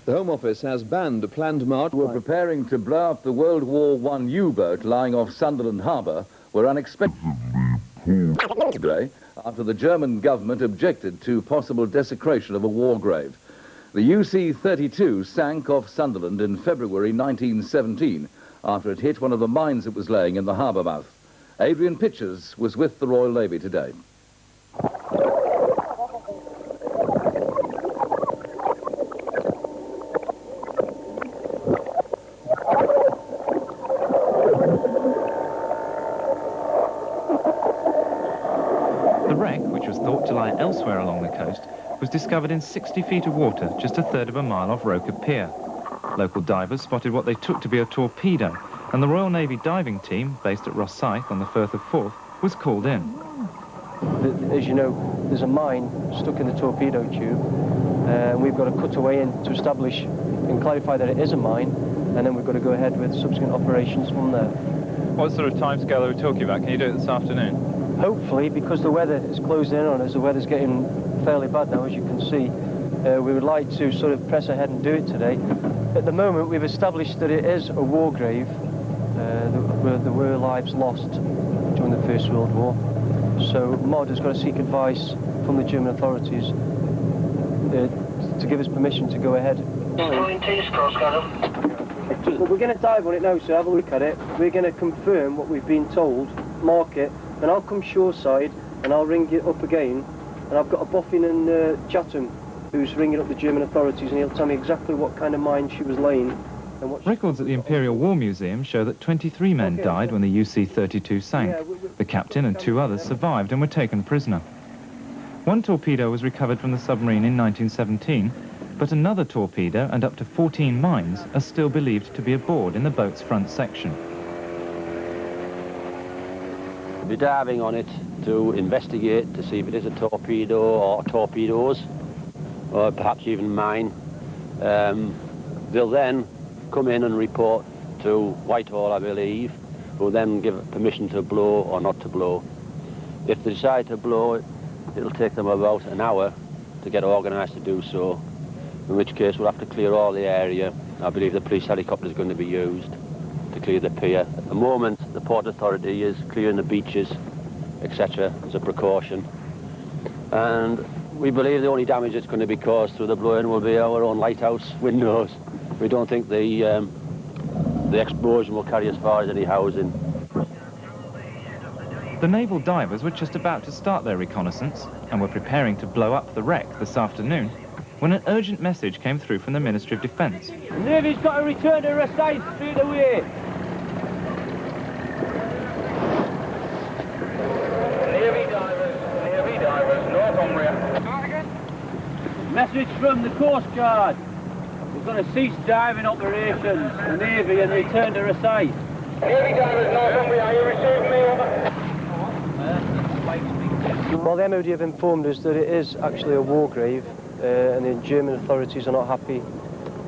The Home Office has banned a planned march. Were preparing to blow up the World War I U-boat lying off Sunderland harbour were unexpectedly pulled today after the German government objected to possible desecration of a war grave. The UC32 sank off Sunderland in February 1917 after it hit one of the mines it was laying in the harbour mouth. Adrian Pitchers was with the Royal Navy today. The wreck, which was thought to lie elsewhere along the coast, was discovered in 60 feet of water, just a third of a mile off Roker Pier. Local divers spotted what they took to be a torpedo, and the Royal Navy diving team, based at Rosyth on the Firth of Forth, was called in. As you know, there's a mine stuck in the torpedo tube, and we've got to cut away in to establish and clarify that it is a mine, and then we've got to go ahead with subsequent operations from there. What sort of timescale are we talking about? Can you do it this afternoon? Hopefully, because the weather is closing in on us, the weather's getting fairly bad now, as you can see. We would like to sort of press ahead and do it today. At the moment, we've established that it is a war grave. There were lives lost during the First World War. So MOD has got to seek advice from the German authorities to give us permission to go ahead. But we're going to dive on it now, so have a look at it. We're going to confirm what we've been told, mark it, then I'll come shoreside and I'll ring it up again. And I've got a boffin in Chatham who's ringing up the German authorities, and he'll tell me exactly what kind of mine she was laying. And what records at the Imperial War Museum show that 23 men died when the UC32 sank. The captain and 2 others survived and were taken prisoner. 1 torpedo was recovered from the submarine in 1917, but another torpedo and up to 14 mines are still believed to be aboard in the boat's front section. We'll be diving on it to investigate to see if it is a torpedo or torpedoes, or perhaps even mine. They'll then come in and report to Whitehall, I believe, who then give permission to blow or not to blow. If they decide to blow, it'll take them about an hour to get organised to do so, in which case we'll have to clear all the area. I believe the police helicopter is going to be used to clear the pier. At the moment, the Port Authority is clearing the beaches, etc., as a precaution. And we believe the only damage that's going to be caused through the blowing will be our own lighthouse windows. We don't think the explosion will carry as far as any housing. The naval divers were just about to start their reconnaissance and were preparing to blow up the wreck this afternoon when an urgent message came through from the Ministry of Defence. The Navy's got to return to Rosyth straight away. Navy divers, north on rear. Message from the Coast Guard. We're going to cease diving operations, the Navy, and return to Rosyth. Navy divers, north on rear, are you receiving me? Over? Well, the MOD have informed us that it is actually a war grave, and the German authorities are not happy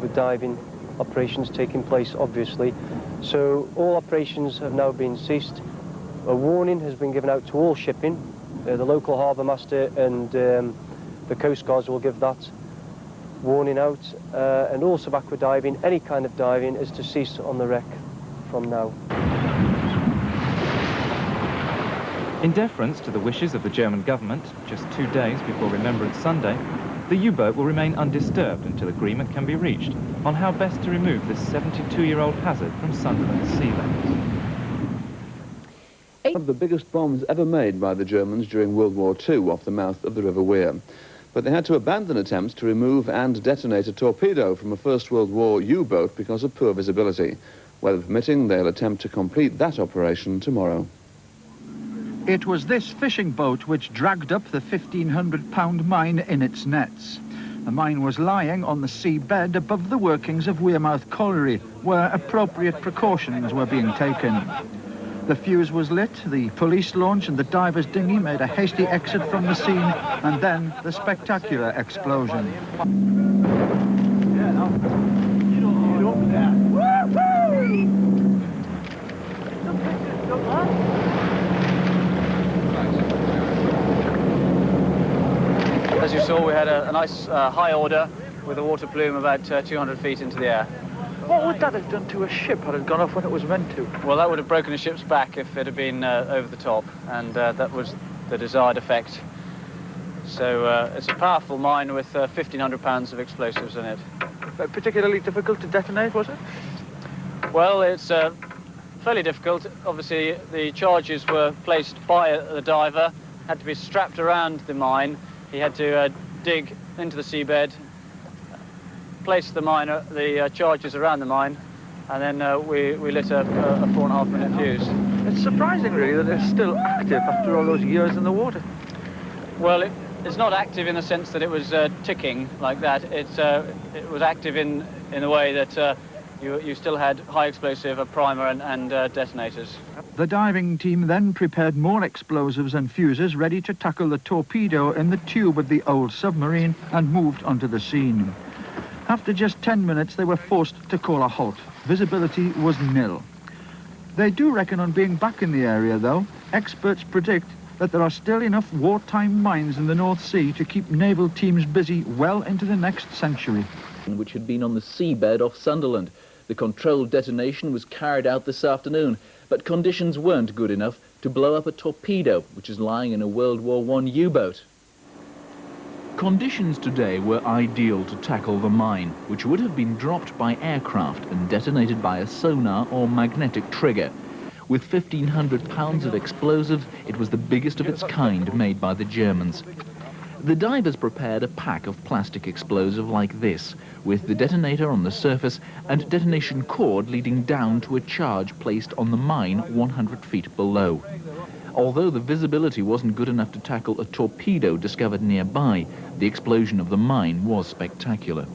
with diving operations taking place, obviously. So all operations have now been ceased. A warning has been given out to all shipping. The local harbour master and the Coast Guards will give that warning out. And also backward diving, any kind of diving, is to cease on the wreck from now. In deference to the wishes of the German government, just 2 days before Remembrance Sunday, the U-boat will remain undisturbed until agreement can be reached on how best to remove this 72-year-old hazard from Sunderland's sea lanes. One of the biggest bombs ever made by the Germans during World War II off the mouth of the River Wear. But they had to abandon attempts to remove and detonate a torpedo from a First World War U-boat because of poor visibility. Weather permitting, they'll attempt to complete that operation tomorrow. It was this fishing boat which dragged up the 1,500-pound mine in its nets. The mine was lying on the seabed above the workings of Wearmouth Colliery, where appropriate precautions were being taken. The fuse was lit, the police launch and the diver's dinghy made a hasty exit from the scene, and then the spectacular explosion. As you saw, we had a nice high order with a water plume about 200 feet into the air. What would that have done to a ship had it gone off when it was meant to? Well, that would have broken a ship's back if it had been over the top, and that was the desired effect. So it's a powerful mine with 1,500 pounds of explosives in it. Particularly difficult to detonate, was it? Well, it's fairly difficult. Obviously, the charges were placed by the diver, had to be strapped around the mine. He had to dig into the seabed, place the charges around the mine, and then we lit a 4.5-minute fuse. It's surprising, really, that it's still active after all those years in the water. Well, it's not active in the sense that it was ticking like that. It was active in the way that you still had high explosive, a primer and detonators. The diving team then prepared more explosives and fuses ready to tackle the torpedo in the tube of the old submarine and moved onto the scene. After just 10 minutes, they were forced to call a halt. Visibility was nil. They do reckon on being back in the area, though. Experts predict that there are still enough wartime mines in the North Sea to keep naval teams busy well into the next century. Which had been on the seabed off Sunderland. The controlled detonation was carried out this afternoon, but conditions weren't good enough to blow up a torpedo, which is lying in a World War I U-boat. Conditions today were ideal to tackle the mine, which would have been dropped by aircraft and detonated by a sonar or magnetic trigger. With 1,500 pounds of explosive, it was the biggest of its kind made by the Germans. The divers prepared a pack of plastic explosive like this, with the detonator on the surface and detonation cord leading down to a charge placed on the mine 100 feet below. Although the visibility wasn't good enough to tackle a torpedo discovered nearby, the explosion of the mine was spectacular.